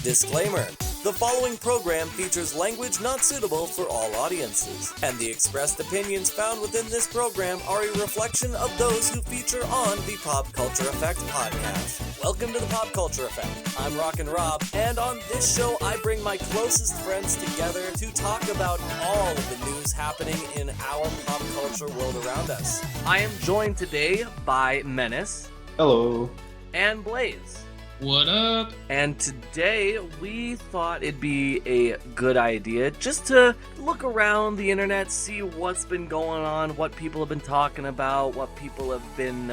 Disclaimer. The following program features language not suitable for all audiences, and the expressed opinions found within this program are a reflection of those who feature on the PopCulture Effect podcast. Welcome to the PopCulture Effect. I'm Rockin Rob, and on this show I bring my closest friends together to talk about all of the news happening in our pop culture world around us. I am joined today by Menace. Hello. And Blaze. What up? And today we thought it'd be a good idea just to look around the internet, see what's been going on, what people have been talking about, what people have been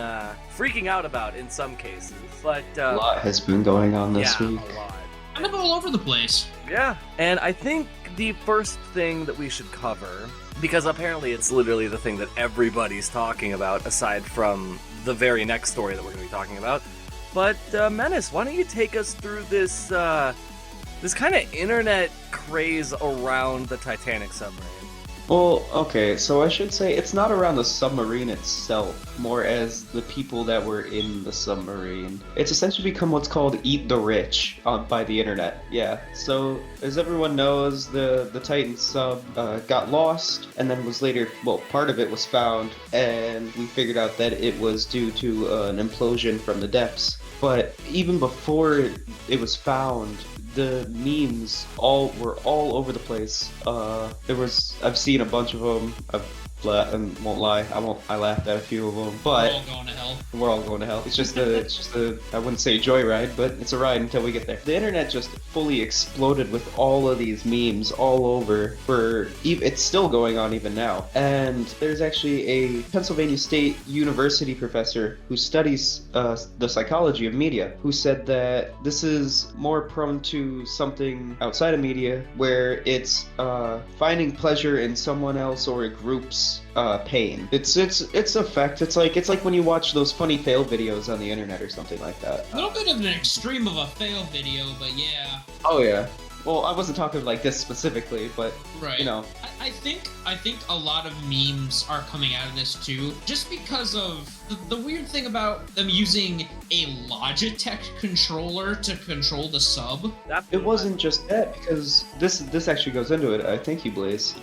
freaking out about in some cases. But a lot has been going on this week. A lot. Kind of all over the place. Yeah, and I think the first thing that we should cover, because apparently it's literally the thing that everybody's talking about aside from the very next story that we're going to be talking about. But, Menace, why don't you take us through this kind of internet craze around the Titanic Submarine? Well, okay, so I should say it's not around the submarine itself, more as the people that were in the submarine. It's essentially become what's called Eat the Rich by the internet, yeah. So, as everyone knows, the Titan sub got lost, and then was later, well, part of it was found, and we figured out that it was due to an implosion from the depths. But even before it was found, the memes were all over the place. I've seen a bunch of them. I won't lie, I laughed at a few of them, but we're all going to hell. We're all going to hell. It's just a I wouldn't say joyride, but it's a ride until we get there. The internet just fully exploded with all of these memes all over. It's still going on even now. And there's actually a Pennsylvania State University professor who studies the psychology of media, who said that this is more prone to something outside of media, where it's finding pleasure in someone else or a group's pain. It's a fact. It's like when you watch those funny fail videos on the internet or something like that. A little bit of an extreme of a fail video, but yeah. Oh yeah. Well, I wasn't talking like this specifically, but right. You know. I think a lot of memes are coming out of this too, just because of the weird thing about them using a Logitech controller to control the sub. It wasn't just that, because this actually goes into it. I thank you, Blaze.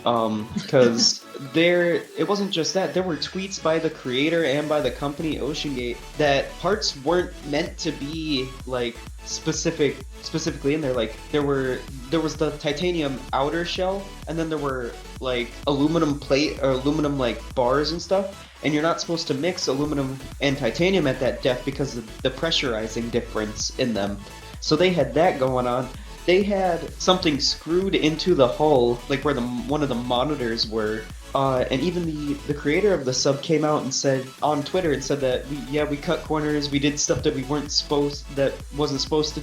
Because it wasn't just that. There were tweets by the creator and by the company OceanGate that parts weren't meant to be like specifically in there. Like there was the titanium outer shell, and then there were like aluminum plate or aluminum like bars and stuff, and you're not supposed to mix aluminum and titanium at that depth because of the pressurizing difference in them. So they had that going on. They had something screwed into the hull, like where one of the monitors were. And even the creator of the sub came out and said on Twitter and said that we cut corners, we did stuff that wasn't supposed to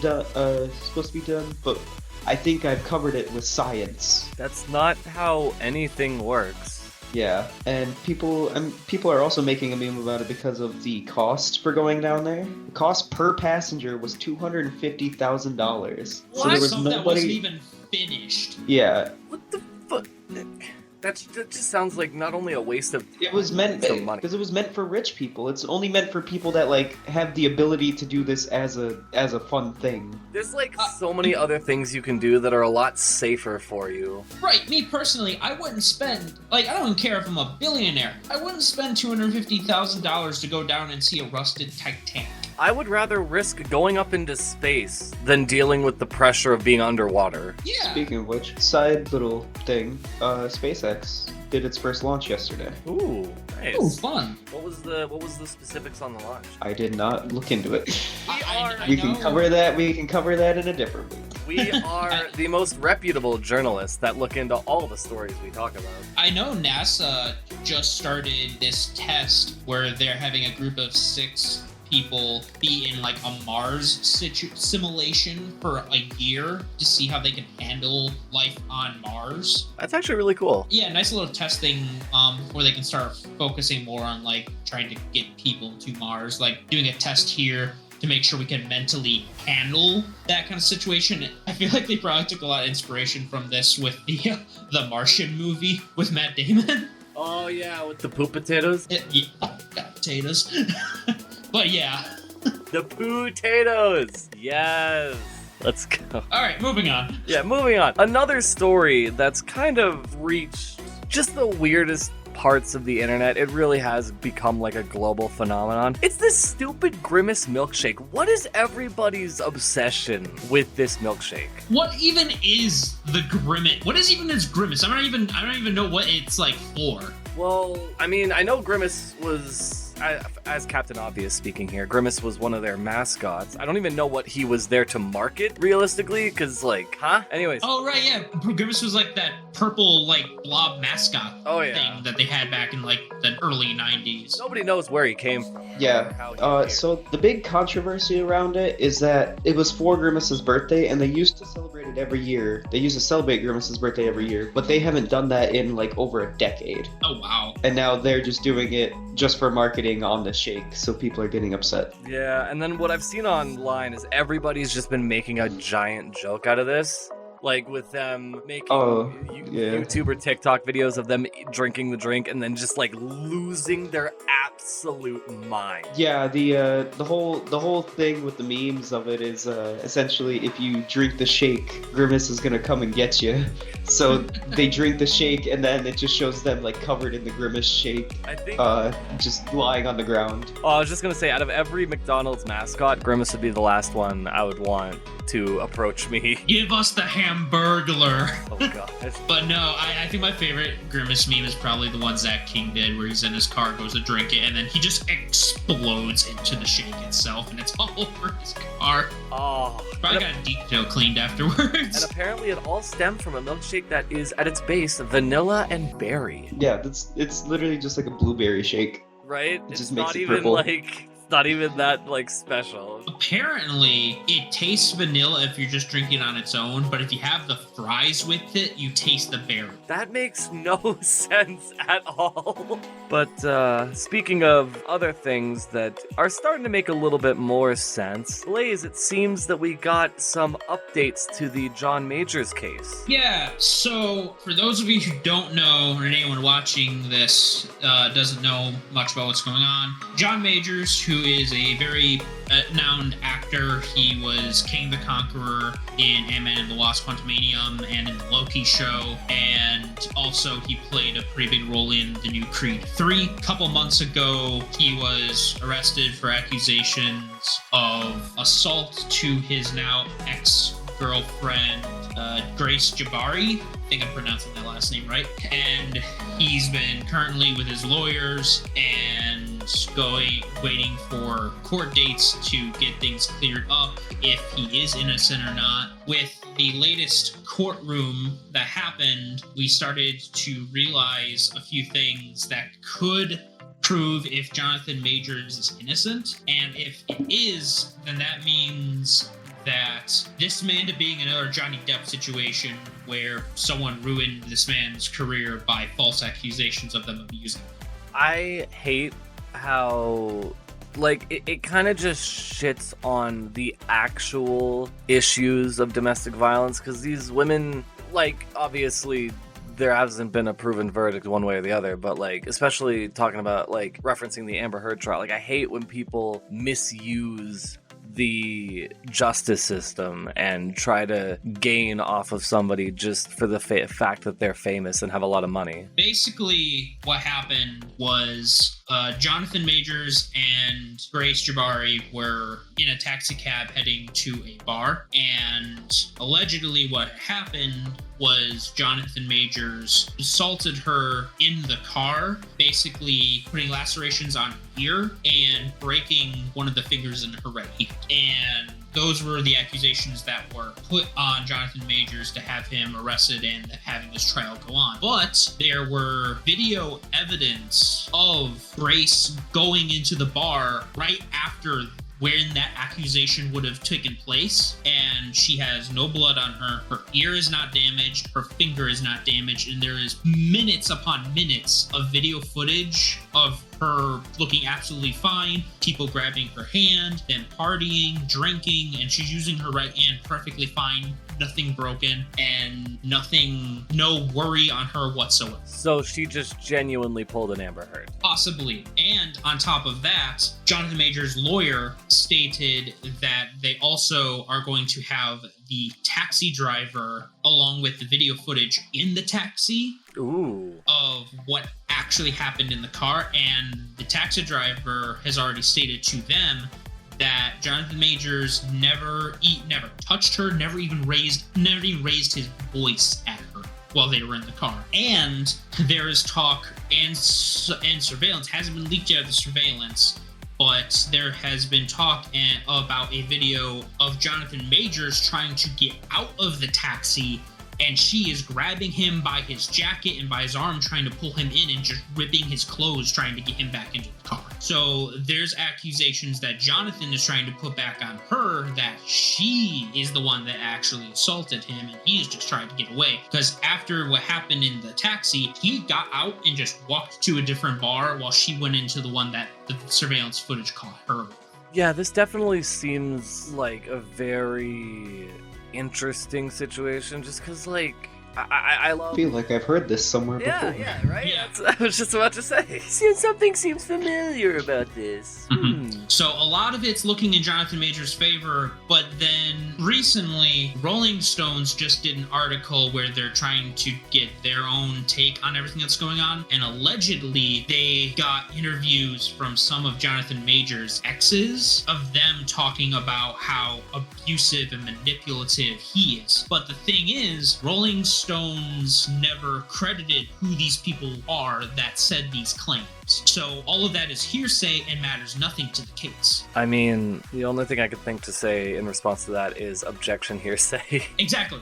be done, but I think I've covered it with science. That's not how anything works. Yeah, and people are also making a meme about it because of the cost for going down there. The cost per passenger was $250,000. So there was that wasn't even finished. Yeah. What the fuck? That just sounds like not only a waste of it was meant money, because it was meant for rich people. It's only meant for people that like have the ability to do this as a fun thing. There's like so many other things you can do that are a lot safer for you. Right, me personally, I wouldn't spend, like, I don't even care if I'm a billionaire, I wouldn't spend $250,000 to go down and see a rusted Titanic. I would rather risk going up into space than dealing with the pressure of being underwater. Yeah. Speaking of which, side little thing, SpaceX did its first launch yesterday. Ooh, nice. Ooh, fun. What was the specifics on the launch? I did not look into it. We can cover that. We can cover that in a different week. We are the most reputable journalists that look into all the stories we talk about. I know NASA just started this test where they're having a group of 6 people be in like a Mars simulation for a year to see how they can handle life on Mars. That's actually really cool. Yeah, nice little testing before they can start focusing more on like trying to get people to Mars, like doing a test here to make sure we can mentally handle that kind of situation. I feel like they probably took a lot of inspiration from this with the Martian movie with Matt Damon. Oh yeah, with the poop potatoes? Yeah, potatoes. But yeah. The potatoes! Yes! Let's go. All right, moving on. Yeah, moving on. Another story that's kind of reached just the weirdest parts of the internet. It really has become like a global phenomenon. It's this stupid Grimace milkshake. What is everybody's obsession with this milkshake? What even is the Grimace? What is even this Grimace? I don't even know what it's like for. Well, I mean, I know Grimace was, as Captain Obvious speaking here, Grimace was one of their mascots. I don't even know what he was there to market, realistically, because, like, Anyways. Oh, right, yeah. Grimace was like that purple, like, blob mascot thing that they had back in, like, the early 90s. Nobody knows where he came from. Yeah. So the big controversy around it is that it was for Grimace's birthday, and they used to celebrate it every year. They used to celebrate Grimace's birthday every year, but they haven't done that in, like, over a decade. Oh, wow. And now they're just doing it just for marketing on the shake, so people are getting upset. Yeah, and then what I've seen online is everybody's just been making a giant joke out of this. Like with them making YouTube or TikTok videos of them drinking the drink and then just like losing their absolute mind. Yeah, the whole thing with the memes of it is essentially if you drink the shake, Grimace is gonna come and get you. So they drink the shake and then it just shows them like covered in the Grimace shake, I think, just lying on the ground. Oh, I was just gonna say, out of every McDonald's mascot, Grimace would be the last one I would want to approach me. Give us the Hamburglar. Oh god. But no, I think my favorite Grimace meme is probably the one Zach King did, where he's in his car, goes to drink it, and then he just explodes into the shake itself, and it's all over his car. Oh. Probably got a detail cleaned afterwards. And apparently it all stemmed from a milkshake that is, at its base, vanilla and berry. Yeah, it's literally just like a blueberry shake. Right? It it's just makes not it even purple. like... Not even that, like, special. Apparently, it tastes vanilla if you're just drinking it on its own, but if you have the fries with it, you taste the berry. That makes no sense at all. But, speaking of other things that are starting to make a little bit more sense, Blaze, it seems that we got some updates to the John Majors case. Yeah, so for those of you who don't know, or anyone watching this doesn't know much about what's going on, John Majors, who is a very renowned actor. He was King the Conqueror in Ant-Man and the Wasp: Quantumanium and in the Loki show, and also he played a pretty big role in the new Creed 3. A couple months ago, he was arrested for accusations of assault to his now ex-girlfriend, Grace Jabari. I think I'm pronouncing that last name right. And he's been currently with his lawyers and waiting for court dates to get things cleared up if he is innocent or not. With the latest courtroom that happened, we started to realize a few things that could prove if Johnathan Majors is innocent. And if it is, then that means that this man to being another Johnny Depp situation where someone ruined this man's career by false accusations of them abusing him. I hate how, like, it kind of just shits on the actual issues of domestic violence, because these women, like, obviously there hasn't been a proven verdict one way or the other, but, like, especially talking about, like, referencing the Amber Heard trial, like, I hate when people misuse the justice system and try to gain off of somebody just for the fact that they're famous and have a lot of money. Basically, what happened was Johnathan Majors and Grace Jabari were in a taxi cab heading to a bar, and allegedly what happened was Johnathan Majors assaulted her in the car, basically putting lacerations on her ear and breaking one of the fingers in her right ear. And those were the accusations that were put on Johnathan Majors to have him arrested and having this trial go on. But there were video evidence of Grace going into the bar right after when that accusation would have taken place, and she has no blood on her. Her ear is not damaged, her finger is not damaged, and there is minutes upon minutes of video footage of her looking absolutely fine, people grabbing her hand, then partying, drinking, and she's using her right hand perfectly fine nothing broken, and no worry on her whatsoever. So she just genuinely pulled an Amber Heard. Possibly. And on top of that, Johnathan Majors' lawyer stated that they also are going to have the taxi driver along with the video footage in the taxi of what actually happened in the car. And the taxi driver has already stated to them that Johnathan Majors never touched her, never even raised his voice at her while they were in the car. And there is talk and surveillance hasn't been leaked yet of the surveillance, but there has been talk about a video of Johnathan Majors trying to get out of the taxi, and she is grabbing him by his jacket and by his arm, trying to pull him in and just ripping his clothes, trying to get him back into the car. So there's accusations that Johnathan is trying to put back on her, that she is the one that actually assaulted him and he is just trying to get away. Because after what happened in the taxi, he got out and just walked to a different bar while she went into the one that the surveillance footage caught her. Yeah, this definitely seems like a very interesting situation, just because, like, I love... I feel like I've heard this somewhere before. Yeah, right? Yeah. I was just about to say. Something seems familiar about this. So a lot of it's looking in Johnathan Majors' favor, but then recently, Rolling Stones just did an article where they're trying to get their own take on everything that's going on, and allegedly they got interviews from some of Johnathan Majors' exes of them talking about how abusive and manipulative he is. But the thing is, Rolling Stones never credited who these people are that said these claims. So all of that is hearsay and matters nothing to the case. I mean, the only thing I could think to say in response to that is objection hearsay. Exactly.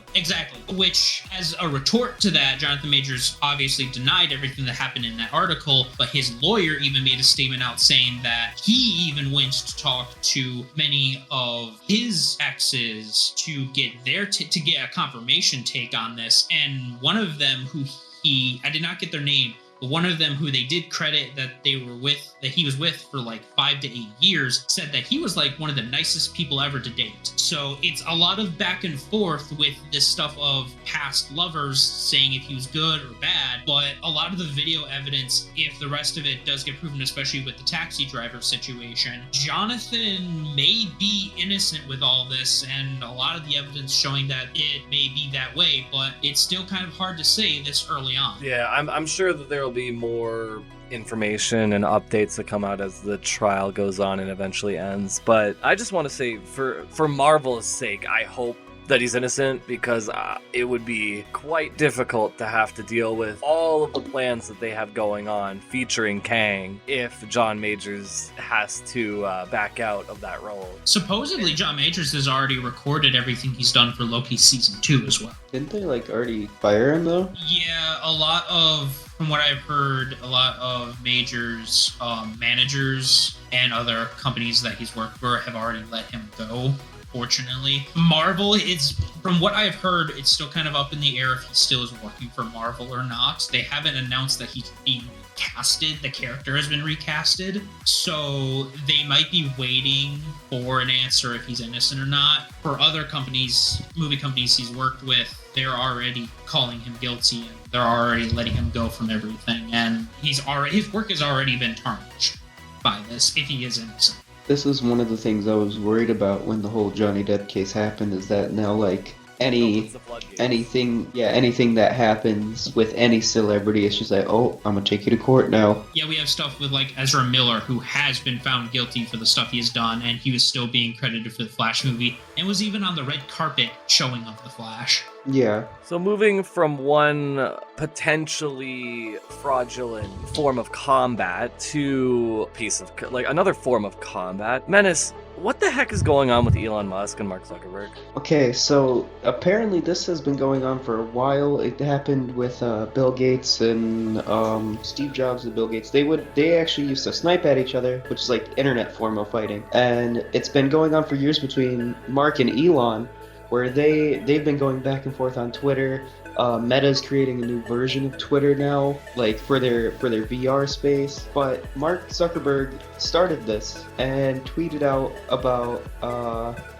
Which, as a retort to that, Johnathan Majors obviously denied everything that happened in that article, but his lawyer even made a statement out saying that he even went to talk to many of his exes to get their to get a confirmation take on this, and one of them who I did not get their name, but one of them who they did credit that he was with for like 5 to 8 years, said that he was like one of the nicest people ever to date. So it's a lot of back and forth with this stuff of past lovers saying if he was good or bad, but a lot of the video evidence, if the rest of it does get proven, especially with the taxi driver situation, Johnathan may be innocent with all this, and a lot of the evidence showing that it may be that way, but it's still kind of hard to say this early on. Yeah, I'm sure that there will be more information and updates that come out as the trial goes on and eventually ends. But I just want to say, for Marvel's sake, I hope that he's innocent, because it would be quite difficult to have to deal with all of the plans that they have going on featuring Kang if John Majors has to back out of that role. Supposedly, John Majors has already recorded everything he's done for Loki Season 2 as well. Didn't they, already fire him, though? Yeah, from what I've heard, a lot of Majors' managers and other companies that he's worked for have already let him go. Fortunately, Marvel, from what I've heard, it's still kind of up in the air if he still is working for Marvel or not. They haven't announced that he's being recasted. The character has been recasted, so they might be waiting for an answer if he's innocent or not. For other companies, movie companies he's worked with, they're already calling him guilty and they're already letting him go from everything, and his work has already been tarnished by this if he is innocent. This is one of the things I was worried about when the whole Johnny Depp case happened, is that now, anything that happens with any celebrity, it's just like, oh, I'm gonna take you to court now. Yeah, we have stuff with Ezra Miller, who has been found guilty for the stuff he has done, and he was still being credited for the Flash movie, and was even on the red carpet showing of the Flash. Yeah. So moving from one potentially fraudulent form of combat to another form of combat, Menace, what the heck is going on with Elon Musk and Mark Zuckerberg? Okay, so apparently this has been going on for a while. It happened with Bill Gates and Steve Jobs and Bill Gates. They actually used to snipe at each other, which is like internet form of fighting. And it's been going on for years between Mark and Elon. where they've been going back and forth on Twitter. Meta's creating a new version of Twitter now, like for their VR space. But Mark Zuckerberg started this and tweeted out about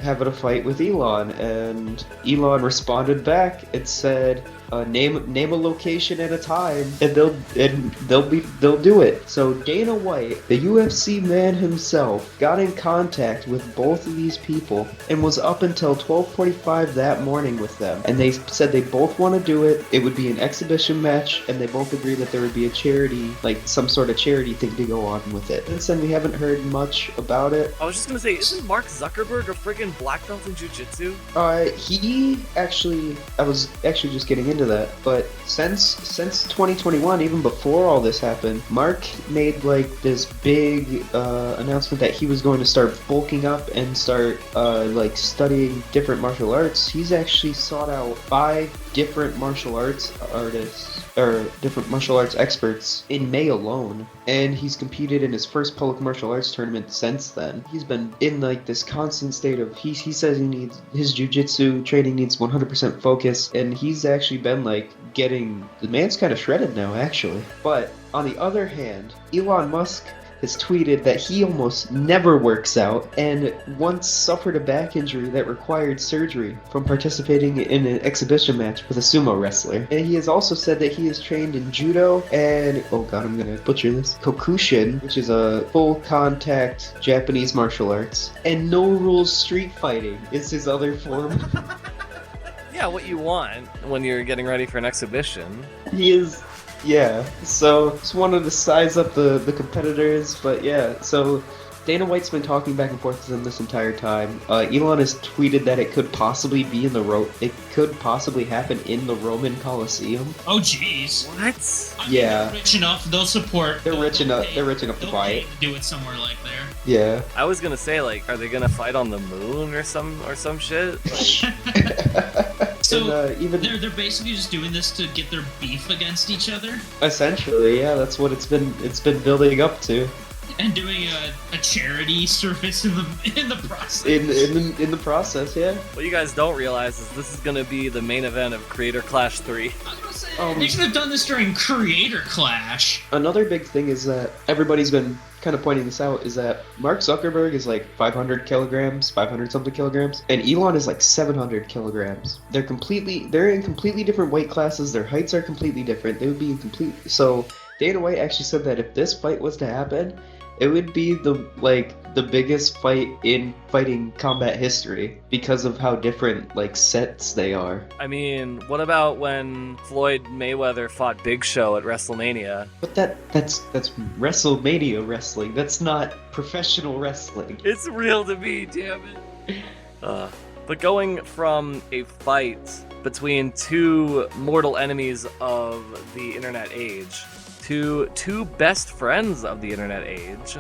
having a fight with Elon, and Elon responded back and said, name a location at a time, and they'll do it. So Dana White, the UFC man himself, got in contact with both of these people and was up until 12:45 that morning with them. And they said they both want to do it. It would be an exhibition match, and they both agreed that there would be a charity, like some sort of charity thing to go on with it. And then we haven't heard much about it. I was just gonna say, isn't Mark Zuckerberg a freaking black belt in jiu-jitsu? He actually, I was actually just getting into that, but since 2021, even before all this happened, Mark made like this big announcement that he was going to start bulking up and start like studying different martial arts. He's actually sought out 5 different martial arts artists or different martial arts experts in May alone, and he's competed in his first public martial arts tournament since then. He's been in like this constant state of he says he needs his jiu-jitsu training needs 100% focus, and he's actually been like getting the man's kind of shredded now actually. But on the other hand, Elon Musk has tweeted that he almost never works out and once suffered a back injury that required surgery from participating in an exhibition match with a sumo wrestler. And he has also said that he is trained in judo and, oh god, I'm gonna butcher this, kokushin, which is a full contact Japanese martial arts, and no rules street fighting is his other form. Yeah, what you want when you're getting ready for an exhibition. He is... Yeah, so just wanted to size up the competitors, but yeah, so Dana White's been talking back and forth with him this entire time. Elon has tweeted that it could possibly be it could possibly happen in the Roman Colosseum. Oh jeez. What? I mean, Yeah. they're rich enough, they'll support. They're rich enough to buy it. To do it somewhere like there. Yeah. I was gonna say, like, are they gonna fight on the moon or some shit? Like, So and, even they're basically just doing this to get their beef against each other, essentially, yeah, that's what it's been building up to. and doing a charity service in the process. In the process, yeah. what you guys don't realize is this is gonna be the main event of Creator Clash 3. I was gonna say, they should have done this during Creator Clash. Another big thing is that everybody's been kind of pointing this out is that Mark Zuckerberg is like 500 something kilograms, and Elon is like 700 kilograms. They're in completely different weight classes. Their heights are completely different. They would be so Dana White actually said that if this fight was to happen, it would be the biggest fight in fighting combat history because of how different like sets they are. I mean, what about when Floyd Mayweather fought Big Show at WrestleMania? But that's WrestleMania wrestling. That's not professional wrestling. It's real to me, damn it. But going from a fight between 2 mortal enemies of the internet age to 2 best friends of the internet age,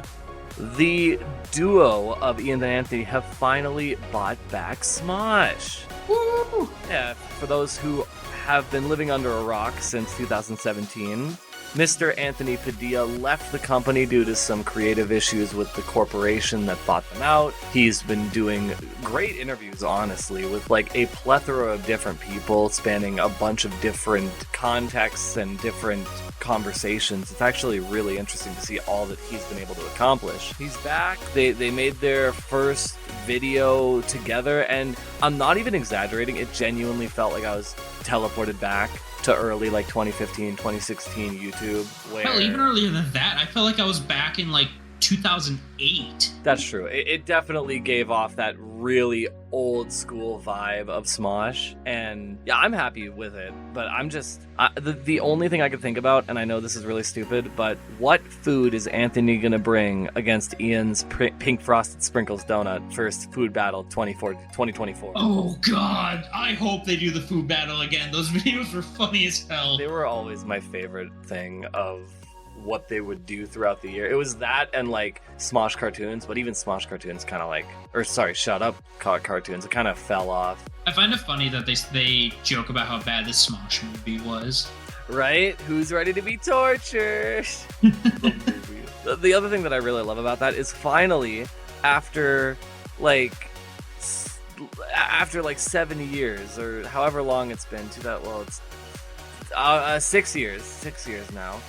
the duo of Ian and Anthony have finally bought back Smosh. Woo! Yeah, for those who have been living under a rock since 2017, Mr. Anthony Padilla left the company due to some creative issues with the corporation that bought them out. He's been doing great interviews, honestly, with like a plethora of different people spanning a bunch of different contexts and different conversations. It's actually really interesting to see all that he's been able to accomplish. He's back. They made their first video together, and I'm not even exaggerating. It genuinely felt like I was teleported back to early like 2015, 2016 YouTube. Where... Well, even earlier than that, I felt like I was back in like 2008. That's true. It definitely gave off that really old school vibe of Smosh, and yeah, I'm happy with it. But I'm just the only thing I could think about, and I know this is really stupid, but what food is Anthony gonna bring against Ian's pink frosted sprinkles donut first food battle 2024? Oh god, I hope they do the food battle again. Those videos were funny as hell. They were always my favorite thing of what they would do throughout the year. It was that and like Smosh cartoons, but even Smosh cartoons kind of like, or sorry, Shut Up cartoons, it kind of fell off. I find it funny that they joke about how bad the Smosh movie was. Right? Who's ready to be tortured? The other thing that I really love about that is finally, after like after like 70 years or however long it's been, it's 6 years. 6 years now.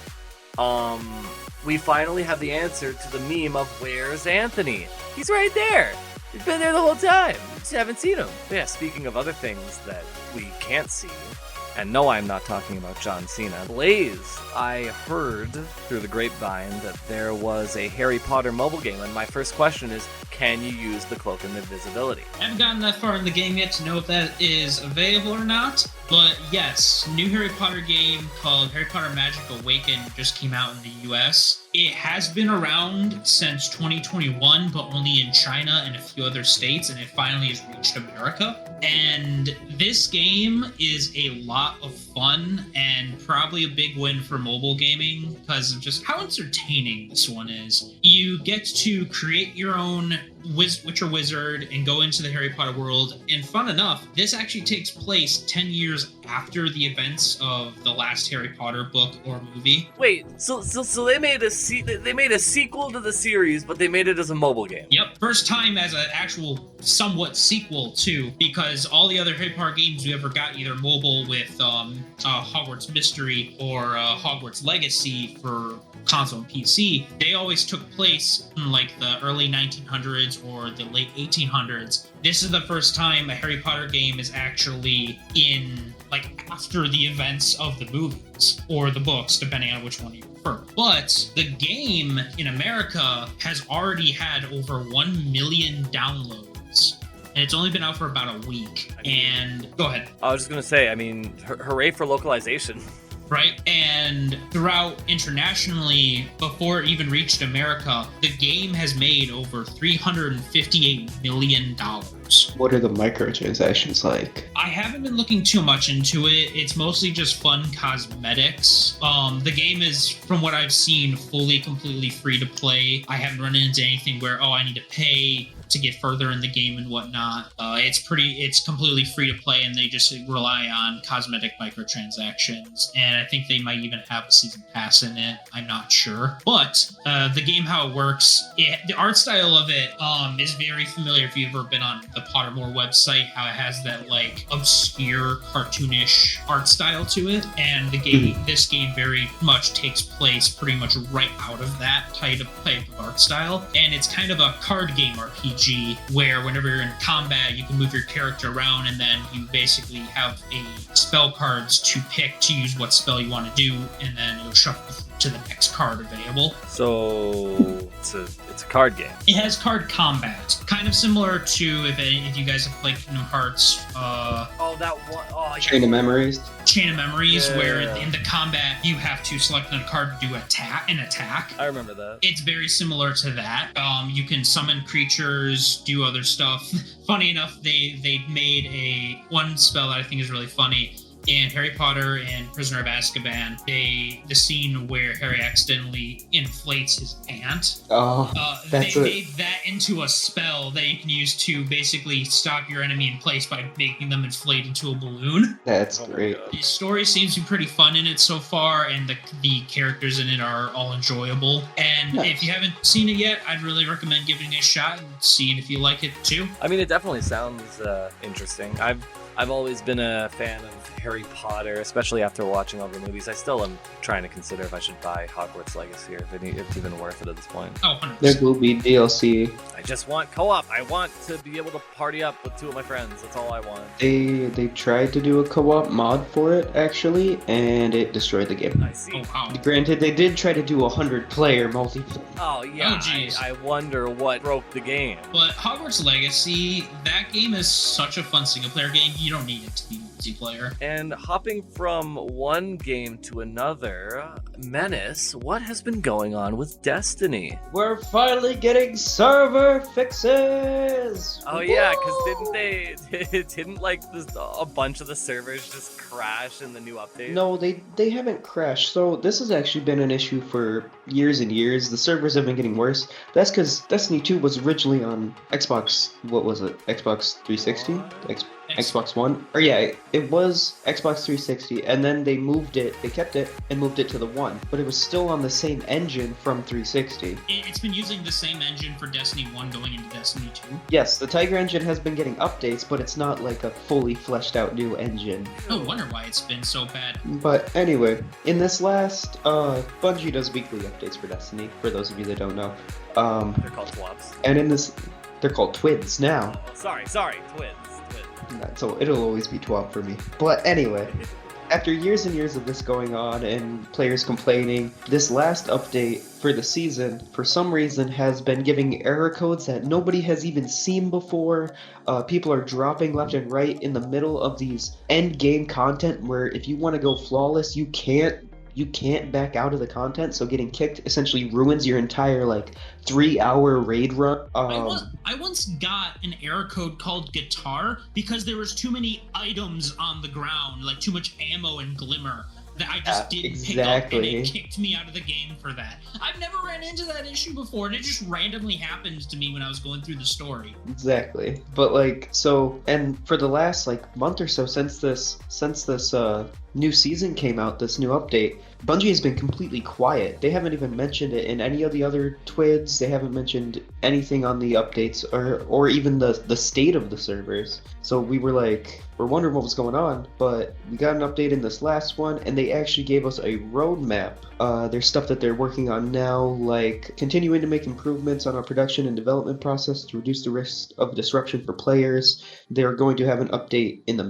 We finally have the answer to the meme of where's Anthony? He's right there. He's been there the whole time. Just haven't seen him. But yeah, speaking of other things that we can't see, and no, I'm not talking about John Cena. Blaze, I heard through the grapevine that there was a Harry Potter mobile game, and my first question is, can you use the Cloak of Invisibility? I haven't gotten that far in the game yet to know if that is available or not, but yes, new Harry Potter game called Harry Potter Magic Awakened just came out in the US. It has been around since 2021, but only in China and a few other states, and it finally has reached America. And this game is a lot of fun and probably a big win for mobile gaming because of just how entertaining this one is. You get to create your own Witcher wizard and go into the Harry Potter world, and fun enough, this actually takes place 10 years after the events of the last Harry Potter book or movie. Wait, so they made a sequel to the series, but they made it as a mobile game. Yep, first time as an actual somewhat sequel too, because all the other Harry Potter games we ever got either mobile with Hogwarts Mystery or Hogwarts Legacy for console and PC, they always took place in like the early 1900s or the late 1800s. This is the first time a Harry Potter game is actually in like after the events of the movies or the books, depending on which one you prefer. But the game in America has already had over 1 million downloads. And it's only been out for about a week. And go ahead. I was just going to say, hooray for localization. Right? And throughout internationally, before it even reached America, the game has made over $358 million. What are the microtransactions like? I haven't been looking too much into it. It's mostly just fun cosmetics. The game is, from what I've seen, completely free to play. I haven't run into anything where, I need to pay to get further in the game and whatnot. It's completely free to play, and they just rely on cosmetic microtransactions. And I think they might even have a season pass in it. I'm not sure. But the game, how it works, the art style of it is very familiar if you've ever been on the Pottermore website, how it has that like obscure cartoonish art style to it. And the game, this game very much takes place pretty much right out of that type of art style. And it's kind of a card game RPG where whenever you're in combat, you can move your character around, and then you basically have a spell cards to pick to use what spell you want to do, and then it'll shuffle to the next card available. So it's a card game. It has card combat, kind of similar to if you guys have played Kingdom Hearts. That one. Oh, Chain of Memories. Chain of Memories, Yeah. where in the combat you have to select a card to do an attack. I remember that. It's very similar to that. You can summon creatures, do other stuff. Funny enough, they made one spell that I think is really funny. In Harry Potter and Prisoner of Azkaban, the scene where Harry accidentally inflates his aunt. They made that into a spell that you can use to basically stop your enemy in place by making them inflate into a balloon. That's great. The story seems to be pretty fun in it so far, and the characters in it are all enjoyable. And if you haven't seen it yet, I'd really recommend giving it a shot and seeing if you like it too. It definitely sounds interesting. I've always been a fan of Harry Potter, especially after watching all the movies. I still am trying to consider if I should buy Hogwarts Legacy, or if it's even worth it at this point. 100%. There will be DLC. I just want co-op. I want to be able to party up with two of my friends. That's all I want. They tried to do a co-op mod for it, actually, and it destroyed the game. I see. Oh, wow. Granted, they did try to do 100-player multiplayer. Oh, yeah. Oh, geez. I wonder what broke the game. But Hogwarts Legacy, that game is such a fun single-player game, you don't need it to be multiplayer. And hopping from one game to another, Menace, what has been going on with Destiny? We're finally getting server fixes! Oh yeah, because didn't a bunch of the servers just crash in the new update? No, they haven't crashed. So this has actually been an issue for years and years. The servers have been getting worse. That's because Destiny 2 was originally on Xbox, what was it? Xbox 360? Xbox One. Or yeah, it was Xbox 360, and then they kept it, and moved it to the One. But it was still on the same engine from 360. It's been using the same engine for Destiny 1 going into Destiny 2? Yes, the Tiger engine has been getting updates, but it's not like a fully fleshed out new engine. No wonder why it's been so bad. But anyway, in this last, Bungie does weekly updates for Destiny, for those of you that don't know. They're called Twabs. And in this, they're called Twids now. Oh, sorry, Twins. So it'll always be 12 for me. But anyway, after years and years of this going on and players complaining, this last update for the season, for some reason, has been giving error codes that nobody has even seen before. People are dropping left and right in the middle of these end game content where if you want to go flawless, you can't back out of the content, so getting kicked essentially ruins your entire 3-hour raid run. I once got an error code called guitar because there was too many items on the ground, like too much ammo and glimmer that I just didn't pick up, and it kicked me out of the game for that. I've never ran into that issue before, and it just randomly happened to me when I was going through the story. Exactly. But and for the last month or so since this new season came out, this new update, Bungie has been completely quiet. They haven't even mentioned it in any of the other twids. They haven't mentioned anything on the updates or even the state of the servers. So we're wondering what was going on, but we got an update in this last one, and they actually gave us a roadmap. There's stuff that they're working on now, like continuing to make improvements on our production and development process to reduce the risk of disruption for players. They're going to have an update in the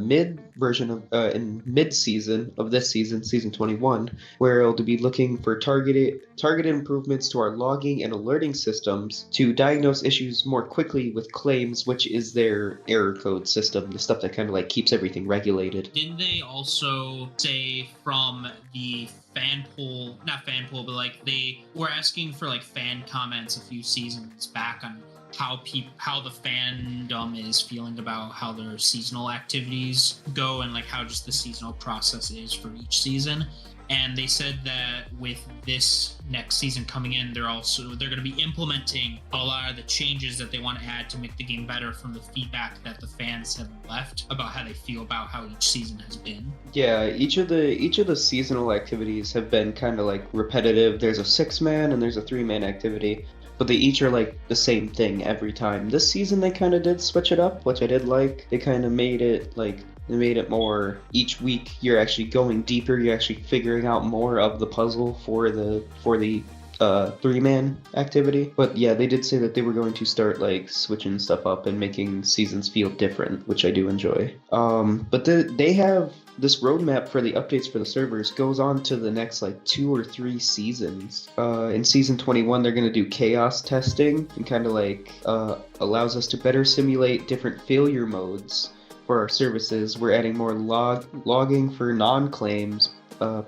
mid-season of this season, season 21, where it'll be looking for targeted improvements to our logging and alerting systems to diagnose issues more quickly with claims, which is their error code system, the stuff that kind of keeps everything regulated. Didn't they also say from the not fan pool, but they were asking for fan comments a few seasons back on how the fandom is feeling about how their seasonal activities go and how just the seasonal process is for each season. And they said that with this next season coming in, they're going to be implementing a lot of the changes that they want to add to make the game better from the feedback that the fans have left about how they feel about how each season has been. Yeah, each of the seasonal activities have been kind of repetitive. There's a 6-man and there's a 3-man activity, but they each are the same thing every time. This season they kind of did switch it up, which I did like. They kind of made it they made it more, each week you're actually going deeper, you're actually figuring out more of the puzzle for the 3-man activity. But yeah, they did say that they were going to start switching stuff up and making seasons feel different, which I do enjoy. But they have this roadmap for the updates for the servers goes on to the next 2 or 3 seasons. In season 21, they're going to do chaos testing and kind of allows us to better simulate different failure modes for our services. We're adding more logging for non-claims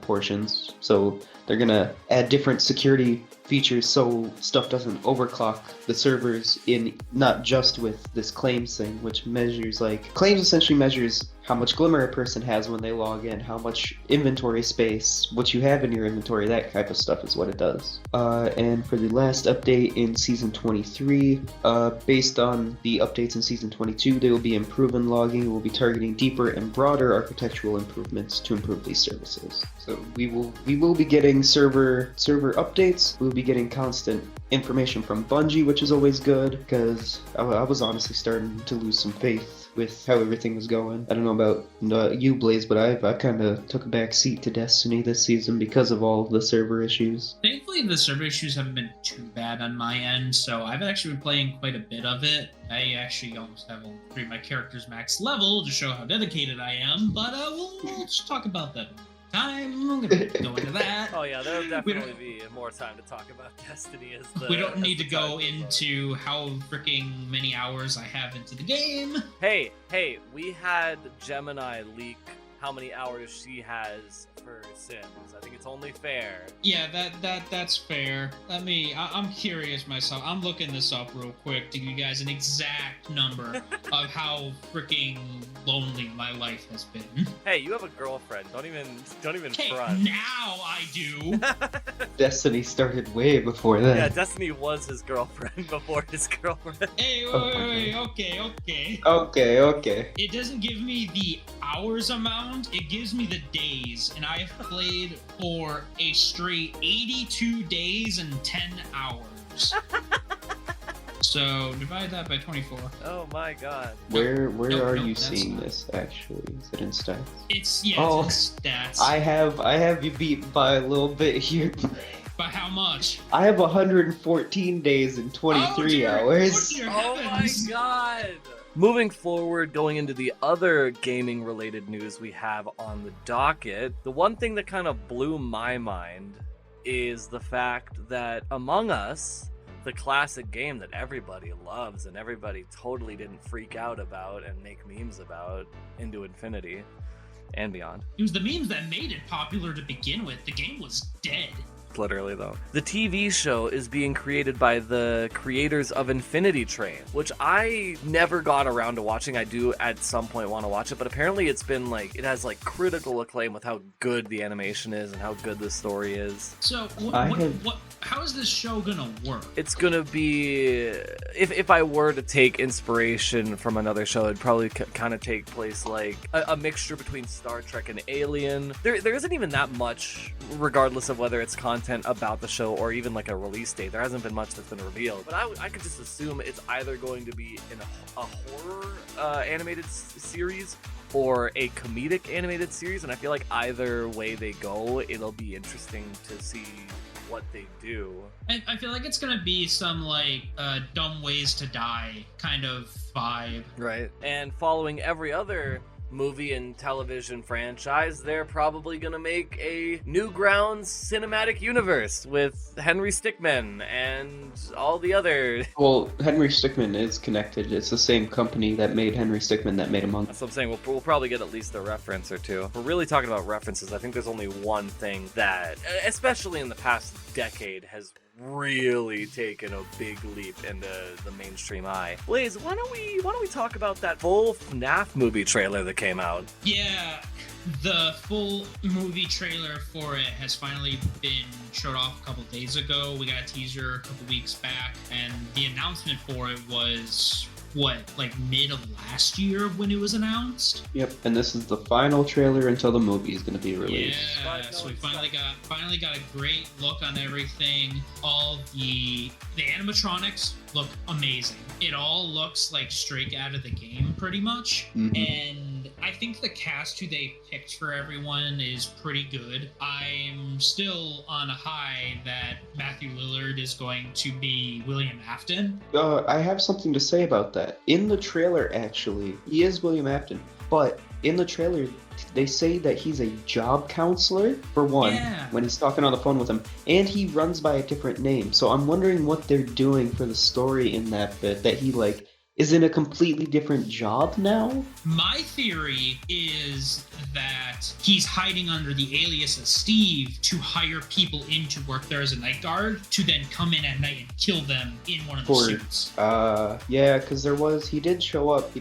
portions. So they're going to add different security features so stuff doesn't overclock the servers, in not just with this claims thing, which measures claims essentially measures how much glimmer a person has when they log in, how much inventory space, what you have in your inventory, that type of stuff is what it does. And for the last update in Season 23, based on the updates in Season 22, they will be improving logging, we'll be targeting deeper and broader architectural improvements to improve these services. So we will be getting server updates, we'll be getting constant information from Bungie, which is always good, because I was honestly starting to lose some faith with how everything was going. I don't know about you, Blaze, but I kind of took a back seat to Destiny this season because of all the server issues. Thankfully, the server issues haven't been too bad on my end, so I've actually been playing quite a bit of it. I actually almost have all 3 of my characters max level to show how dedicated I am, but we'll just talk about that time. I'm gonna go into that. Oh yeah, there'll definitely be more time to talk about Destiny we don't need to go into how freaking many hours I have into the game. Hey, we had Gemini leak how many hours she has for Sims. I think it's only fair. Yeah, that's fair. I'm curious myself. I'm looking this up real quick to give you guys an exact number of how freaking lonely my life has been. Hey, you have a girlfriend. Don't even Hey, front. now I do. Destiny started way before that. Yeah, Destiny was his girlfriend before his girlfriend. Hey, wait, okay. Okay. It doesn't give me the hours amount, it gives me the days, and I have played for a straight 82 days and 10 hours. So divide that by 24. Oh my god. Where are you that's seeing not- this actually? Is it in stats? It's Oh. it's in stats. I have you beat by a little bit here. By how much? I have 114 days and 23 hours. Oh, dear Oh my heavens. god! Moving forward, going into the other gaming related news we have on the docket, the one thing that kind of blew my mind is the fact that Among Us, the classic game that everybody loves and everybody totally didn't freak out about and make memes about into infinity and beyond. It was the memes that made it popular to begin with. The game was dead. Literally, though. The TV show is being created by the creators of Infinity Train, which I never got around to watching. I do at some point want to watch it, but apparently it's been it has critical acclaim with how good the animation is and how good the story is. So how is this show gonna work? It's gonna be, if I were to take inspiration from another show, it'd probably kind of take place like a mixture between Star Trek and Alien. There isn't even that much, regardless of whether it's content about the show or even a release date. There hasn't been much that's been revealed, but I could just assume it's either going to be in a horror animated series or a comedic animated series, and I feel like either way they go, it'll be interesting to see what they do. I feel like it's gonna be some dumb ways to die kind of vibe. Right. And following every other movie and television franchise, they're probably gonna make a Newgrounds cinematic universe with Henry Stickmin and all the other. Well, Henry Stickmin is connected. It's the same company that made Henry Stickmin that made Among Us. That's what I'm saying. We'll probably get at least a reference or two. If we're really talking about references, I think there's only one thing that, especially in the past decade, has really taken a big leap into the mainstream eye. Blaze, why don't we talk about that full FNAF movie trailer that came out? Yeah, the full movie trailer for it has finally been showed off a couple days ago. We got a teaser a couple weeks back, and the announcement for it was mid of last year when it was announced. Yep, and this is the final trailer until the movie is going to be released. Yeah, so we finally got a great look on everything. All the animatronics look amazing. It all looks like straight out of the game, pretty much. Mhm. And I think the cast who they picked for everyone is pretty good. I'm still on a high that Matthew Lillard is going to be William Afton. I have something to say about that. In the trailer, actually, he is William Afton, but in the trailer, they say that he's a job counselor, for one, Yeah. when he's talking on the phone with him, and he runs by a different name. So I'm wondering what they're doing for the story in that bit, that he, is in a completely different job now? My theory is that he's hiding under the alias of Steve to hire people in to work there as a night guard to then come in at night and kill them in one of the suits. Yeah, because he did show up,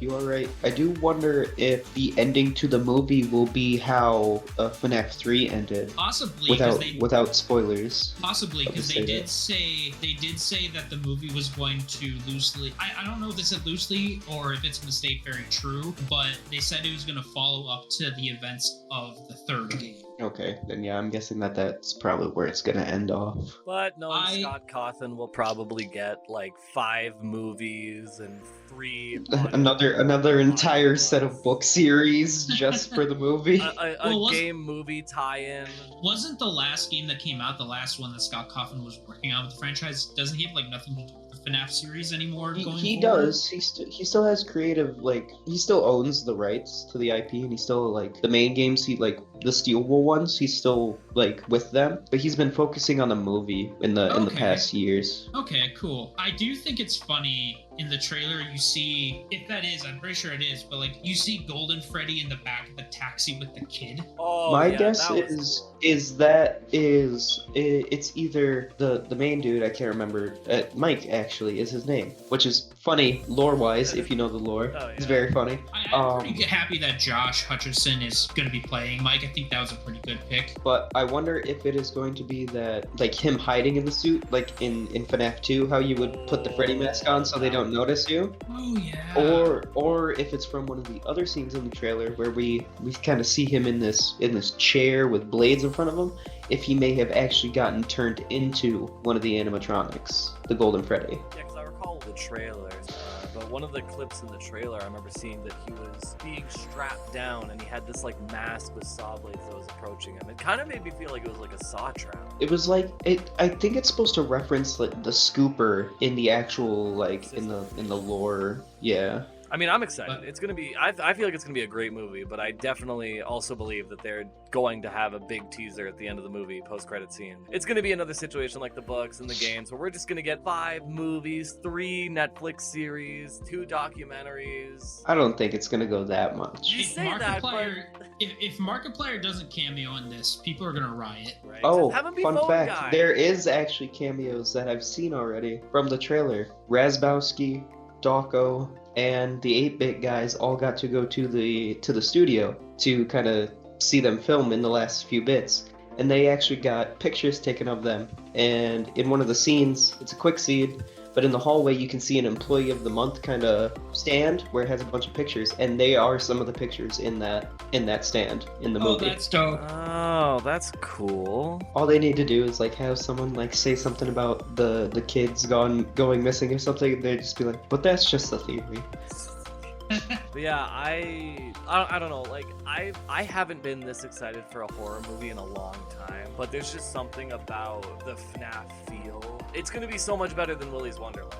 you are right. I do wonder if the ending to the movie will be how FNAF 3 ended. Possibly, because Without spoilers. Possibly, because I'll they just did say that the movie was going to loosely. I don't know if they said loosely or if it's going to stay very true, but they said it was going to follow up to the events of the third game. Okay, then yeah, I'm guessing that's probably where it's gonna end off. But knowing Scott Cawthon will probably get 5 movies and 3 Another entire set of book series just for the movie. a game movie tie-in. Wasn't the last game that came out the last one that Scott Cawthon was working on with the franchise? Doesn't he have nothing to do with the FNAF series anymore? He does. He still has creative, he still owns the rights to the IP, and he still the main games. He the Steel Wool ones. He's still with them, but he's been focusing on the movie in the past years. Okay, cool. I do think it's funny. In the trailer, you see, if that is, I'm pretty sure it is, but you see Golden Freddy in the back of the taxi with the kid. Oh, my yeah, guess it's either the main dude, I can't remember, Mike actually is his name, which is funny lore-wise, if you know the lore. Oh, yeah. It's very funny. I'm pretty happy that Josh Hutcherson is going to be playing Mike. I think that was a pretty good pick. But I wonder if it is going to be that, like, him hiding in the suit, like in FNAF 2, how you would put the Freddy mask on so they don't notice you. Oh, yeah. Or if it's from one of the other scenes in the trailer where we kind of see him in this chair with blades in front of him, if he may have actually gotten turned into one of the animatronics, the Golden Freddy. Yeah, because I recall the trailers, but one of the clips in the trailer, I remember seeing that he was being strapped down and he had this like mask with saw blades that was approaching him. It kind of made me feel like it was like a saw trap. It was like I think it's supposed to reference like the scooper in the actual like in the lore. Yeah. I mean, I'm excited. It's gonna be. I feel like it's gonna be a great movie, but I definitely also believe that they're going to have a big teaser at the end of the movie, post-credit scene. It's gonna be another situation like the books and the games, where we're just gonna get 5 movies, 3 Netflix series, 2 documentaries. I don't think it's gonna go that much. You say that, but if Markiplier doesn't cameo in this, people are gonna riot. right? Oh, Have him be fun phone fact, guy. there is actually cameos that I've seen already from the trailer. Razbowski, Dawko, and the 8-Bit guys all got to go to the studio to kind of see them film in the last few bits. And they actually got pictures taken of them. And in one of the scenes, it's a quick scene, but in the hallway you can see an Employee of the Month kind of stand where it has a bunch of pictures, and they are some of the pictures in that stand in the movie. Oh, that's dope. Oh, that's cool. All they need to do is like have someone like say something about the kids going missing or something. They'd just be like, "But that's just a theory." But yeah, I don't know. Like I haven't been this excited for a horror movie in a long time. But there's just something about the FNAF feel. It's gonna be so much better than Willy's Wonderland.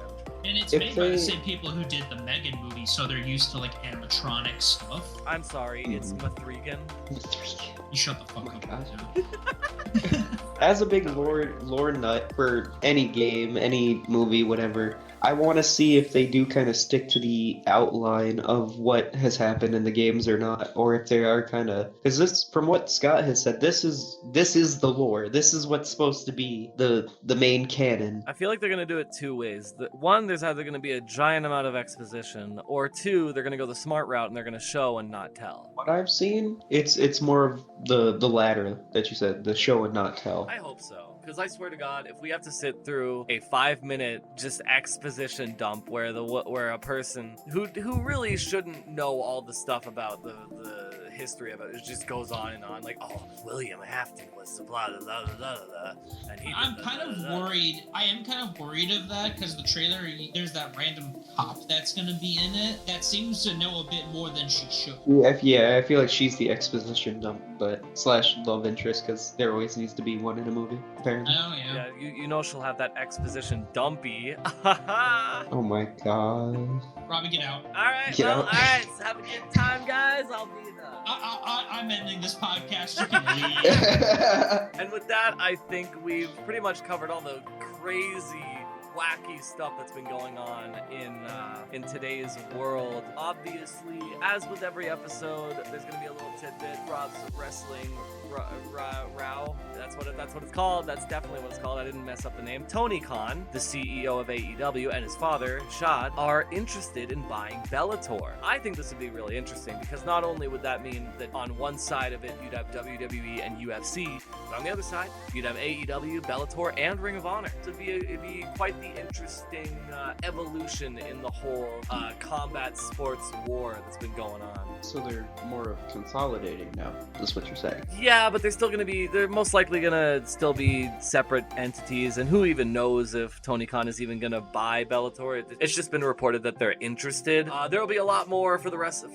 And it's If made by the they- same people who did the Megan movie, so they're used to like animatronic stuff. I'm sorry, it's Mathregan. You shut the fuck Oh my up. gosh. now. As a big lore nut for any game, any movie, whatever, I want to see if they do kind of stick to the outline of what has happened in the games or not, or if they are kind of, because this, from what Scott has said, this is the lore. This is what's supposed to be the main canon. I feel like they're gonna do it 2 ways. One, there's either gonna be a giant amount of exposition, or 2, they're gonna go the smart route and they're gonna show and not tell. What I've seen, it's more of the latter that you said, the show and not tell. I hope so. Because I swear to God, if we have to sit through a 5-minute just exposition dump where a person who really shouldn't know all the stuff about the history of it just goes on and on, like, oh, William Afton was blah blah blah blah blah, and he. I'm kind of worried. I am kind of worried of that because the trailer, there's that random cop that's gonna be in it that seems to know a bit more than she should. Yeah, I feel like she's the exposition dump, but / love interest, because there always needs to be one in a movie, apparently. Oh yeah. Yeah, you know she'll have that exposition dumpy. Oh my god. Robbie, get out. All right, Get well, out. all right. So have a good time, guys. I'll be the. I'm ending this podcast. You can leave. And with that, I think we've pretty much covered all the crazy, wacky stuff that's been going on in today's world. Obviously, as with every episode, there's gonna be a little tidbit. Rob's wrestling row. That's what it's called. That's definitely what it's called. I didn't mess up the name. Tony Khan, the CEO of AEW, and his father, Shad, are interested in buying Belator. I think this would be really interesting because not only would that mean that on one side of it you'd have WWE and UFC, but on the other side you'd have AEW, Bellator, and Ring of Honor. So it'd be quite the interesting evolution in the whole combat sports war that's been going on. So they're more of consolidating now, is what you're saying. Yeah, but they're most likely gonna still be separate entities, and who even knows if Tony Khan is even gonna buy Bellator. It's just been reported that they're interested. There will be a lot more for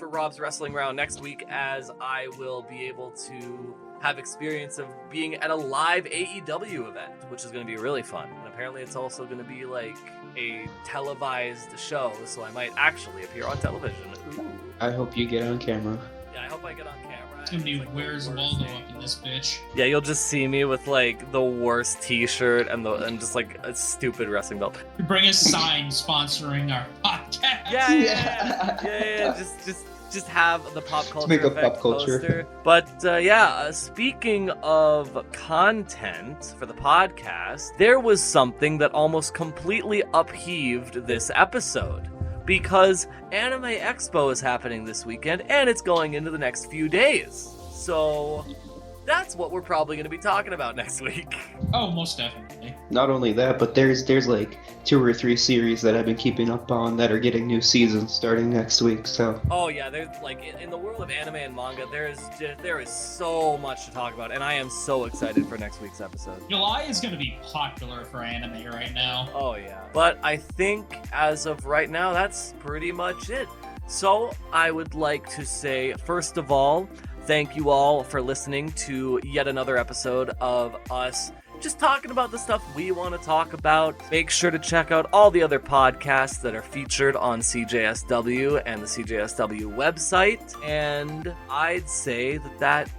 Rob's wrestling round next week, as I will be able to have experience of being at a live AEW event, which is going to be really fun. And apparently it's also going to be like a televised show, so I might actually appear on television. Ooh. I hope you get on camera. Yeah, I hope I get on camera. It's gonna be like where's the Waldo worst up in this bitch. Yeah, you'll just see me with like the worst t-shirt and just like a stupid wrestling belt. Bring a sign sponsoring our podcast. Yeah. Just have the pop culture make a effect pop culture poster. But speaking of content for the podcast, there was something that almost completely upheaved this episode. because Anime Expo is happening this weekend, and it's going into the next few days. So that's what we're probably going to be talking about next week. Oh, most definitely. Not only that, but there's like 2 or 3 series that I've been keeping up on that are getting new seasons starting next week. So. Oh yeah, there's like in the world of anime and manga, there is so much to talk about, and I am so excited for next week's episode. July is going to be popular for anime right now. Oh yeah, but I think as of right now, that's pretty much it. So I would like to say, first of all, thank you all for listening to yet another episode of us just talking about the stuff we want to talk about. Make sure to check out all the other podcasts that are featured on CJSW and the CJSW website. And I'd say that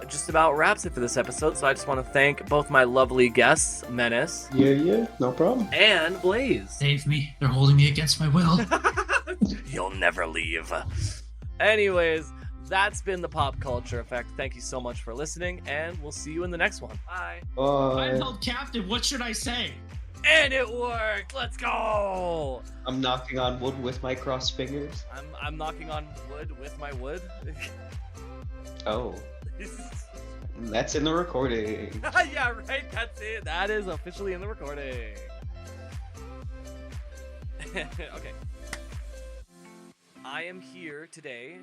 just about wraps it for this episode. So I just want to thank both my lovely guests, Menace. Yeah, no problem. And Blaze. Save me. They're holding me against my will. You'll never leave. Anyways, that's been the Pop Culture Effect. Thank you so much for listening, and we'll see you in the next one. Bye. I'm held captive. What should I say? And it worked. Let's go. I'm knocking on wood with my crossed fingers. I'm knocking on wood with my wood. Oh. That's in the recording. Yeah, right. That's it. That is officially in the recording. Okay. I am here today.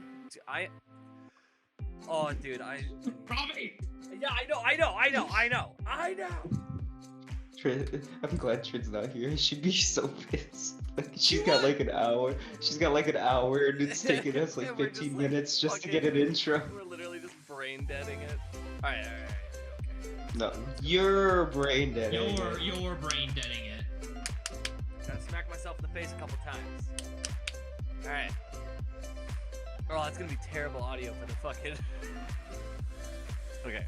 Oh, dude, Robbie! Yeah, I know. I'm glad Trin's not here. She'd be so pissed. Like, she's got like an hour. She's got like an hour, and it's taking us like 15 minutes just to get an intro. We're literally just brain deading it. All right. Okay. No, you're brain dead. You're brain deading it. Gotta smack myself in the face a couple times. All right. Oh, that's gonna be terrible audio for the fucking. Okay.